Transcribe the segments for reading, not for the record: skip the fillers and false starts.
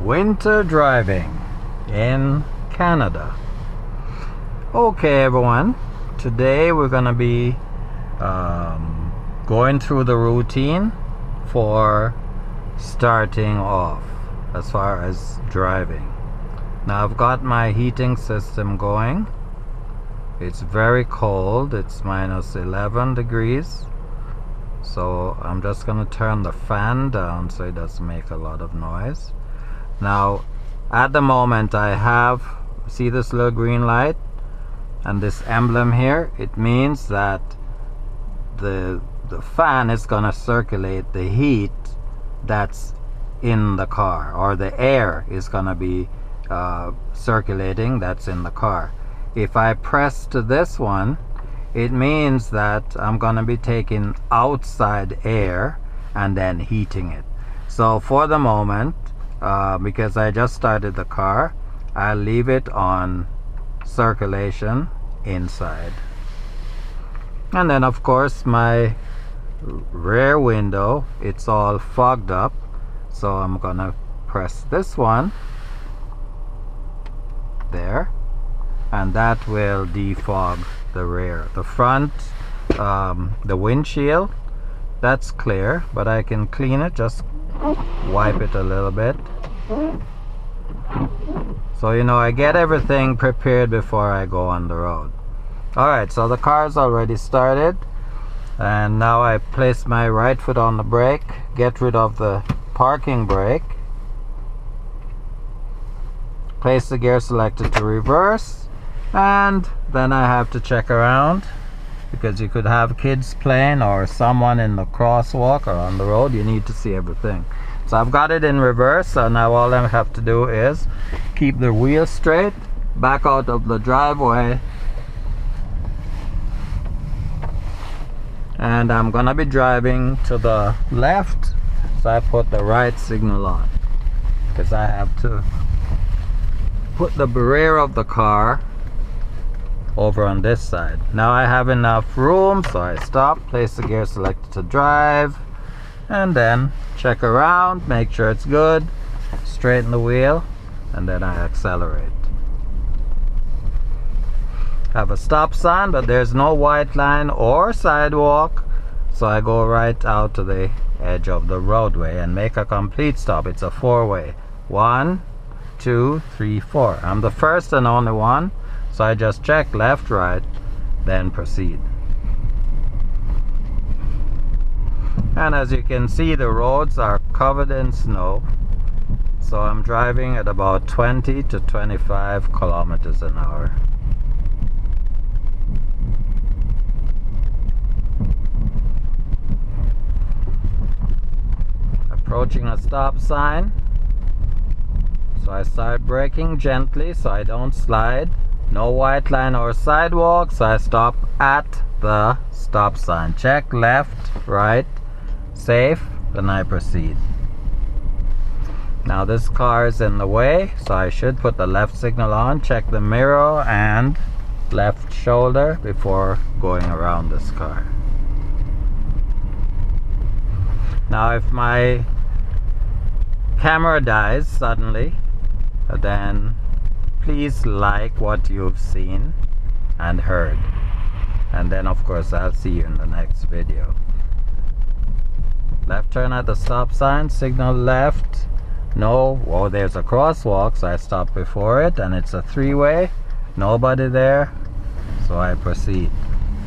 winter driving in Canada. Okay everyone, today we're gonna be going through the routine for starting off as far as driving. Now I've got my heating system going. It's very cold, it's minus 11 degrees, so I'm just gonna turn the fan down so it doesn't make a lot of noise. Now at the moment I have, see this little green light and this emblem here? It means that the fan is gonna circulate the heat that's in the car, or the air is gonna be circulating that's in the car. If I press to this one, it means that I'm gonna be taking outside air and then heating it. So for the moment, because I just started the car, I'll leave it on circulation inside. And then of course my rear window, it's all fogged up, so I'm gonna press this one there, and that will defog the rear. The front, the windshield, that's clear, but I can clean it, just wipe it a little bit. So you know, I get everything prepared before I go on the road. Alright, so the car's already started, and now I place my right foot on the brake, get rid of the parking brake, place the gear selected to reverse, and then I have to check around, because you could have kids playing or someone in the crosswalk or on the road. You need to see everything. So I've got it in reverse, so now all I have to do is keep the wheel straight, back out of the driveway, and I'm gonna be driving to the left, so I put the right signal on, because I have to put the rear of the car over on this side. Now I have enough room, so I stop, place the gear selected to drive, and then check around, make sure it's good, straighten the wheel, and then I accelerate. Have a stop sign, but there's no white line or sidewalk, so I go right out to the edge of the roadway and make a complete stop. It's a four-way. 1, 2, 3, 4. I'm the first and only one, so I just check left, right, then proceed. And as you can see, the roads are covered in snow, so I'm driving at about 20 to 25 kilometers an hour. Approaching a stop sign, so I start braking gently so I don't slide. No white line or sidewalk, so I stop at the stop sign. Check left, right, safe, then I proceed. Now this car is in the way, so I should put the left signal on, check the mirror and left shoulder before going around this car. Now if my camera dies suddenly, then please like what you've seen and heard, and then of course I'll see you in the next video. Left turn at the stop sign, signal left. No, oh, there's a crosswalk, so I stop before it, and it's a three-way, nobody there, so I proceed.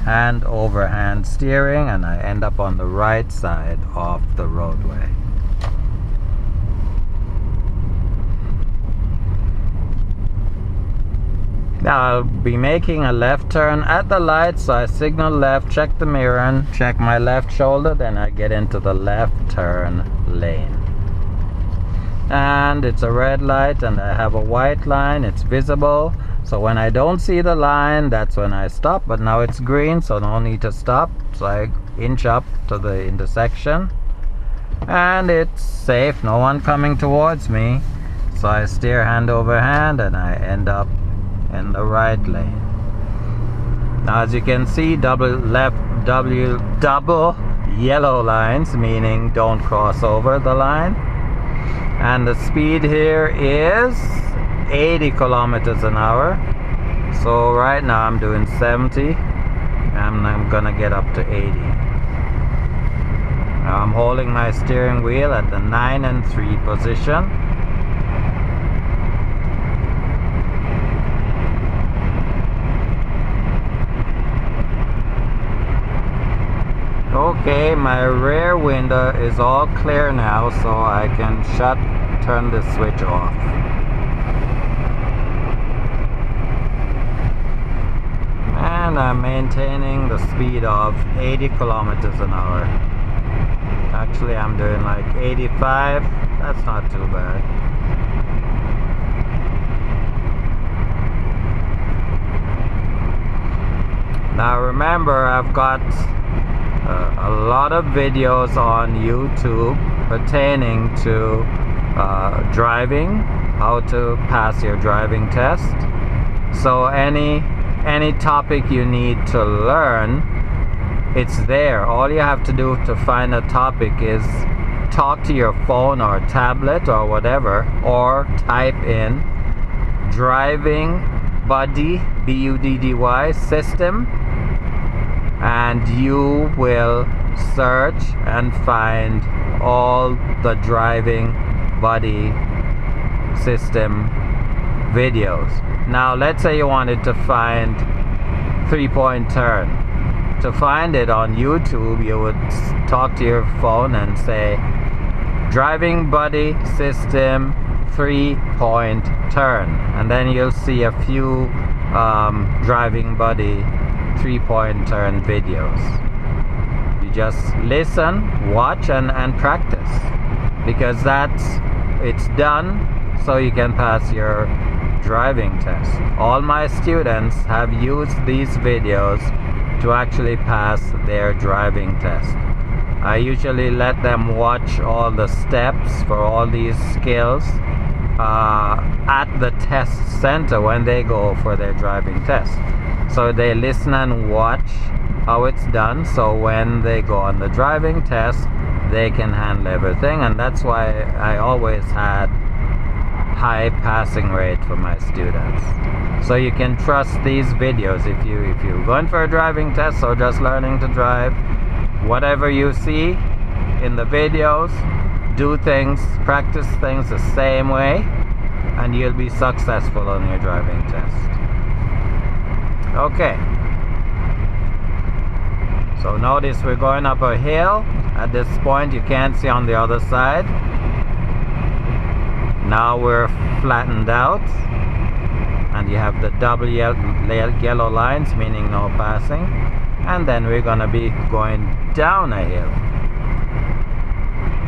Hand over hand steering, and I end up on the right side of the roadway. Now I'll be making a left turn at the light, so I signal left, check the mirror, and check my left shoulder, then I get into the left turn lane. And it's a red light and I have a white line, it's visible, so when I don't see the line, that's when I stop. But now it's green, so no need to stop, so I inch up to the intersection, and it's safe, no one coming towards me, so I steer hand over hand and I end up in the right lane. Now as you can see, double yellow lines, meaning don't cross over the line. and the speed here is 80 kilometers an hour. So right now I'm doing 70 and I'm gonna get up to 80. Now I'm holding my steering wheel at the 9 and 3 position. Okay, my rear window is all clear now, so I can turn the switch off. And I'm maintaining the speed of 80 kilometers an hour. Actually, I'm doing like 85. That's not too bad. Now remember, I've got a lot of videos on YouTube pertaining to driving, how to pass your driving test. So any topic you need to learn, it's there. All you have to do to find a topic is talk to your phone or tablet or whatever, or type in driving buddy BUDDY system, and you will search and find all the driving buddy system videos. Now let's say you wanted to find 3-point turn. To find it on YouTube, you would talk to your phone and say driving buddy system 3-point turn, and then you'll see a few driving buddy 3-point turn videos. You just listen, watch, and practice, because it's done so you can pass your driving test. All my students have used these videos to actually pass their driving test. I usually let them watch all the steps for all these skills at the test center when they go for their driving test. So they listen and watch how it's done, so when they go on the driving test, they can handle everything. And that's why I always had high passing rate for my students. So you can trust these videos if you're going for a driving test or just learning to drive. Whatever you see in the videos, do things, practice things the same way, and you'll be successful on your driving test. Okay, so notice we're going up a hill. At this point you can't see on the other side. Now we're flattened out, and you have the double yellow lines, meaning no passing. And then we're gonna be going down a hill,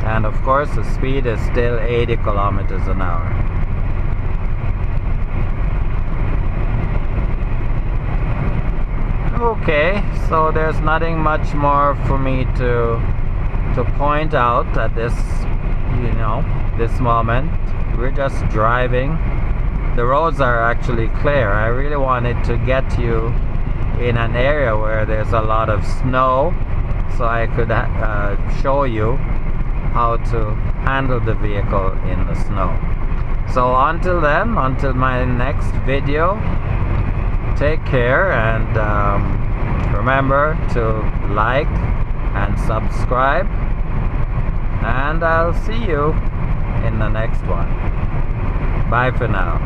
and of course the speed is still 80 kilometers an hour. Okay, so there's nothing much more for me to point out at this moment. We're just driving. The roads are actually clear. I really wanted to get you in an area where there's a lot of snow, so I could show you how to handle the vehicle in the snow. So until then, until my next video, take care, and remember to like and subscribe, and I'll see you in the next one. Bye for now.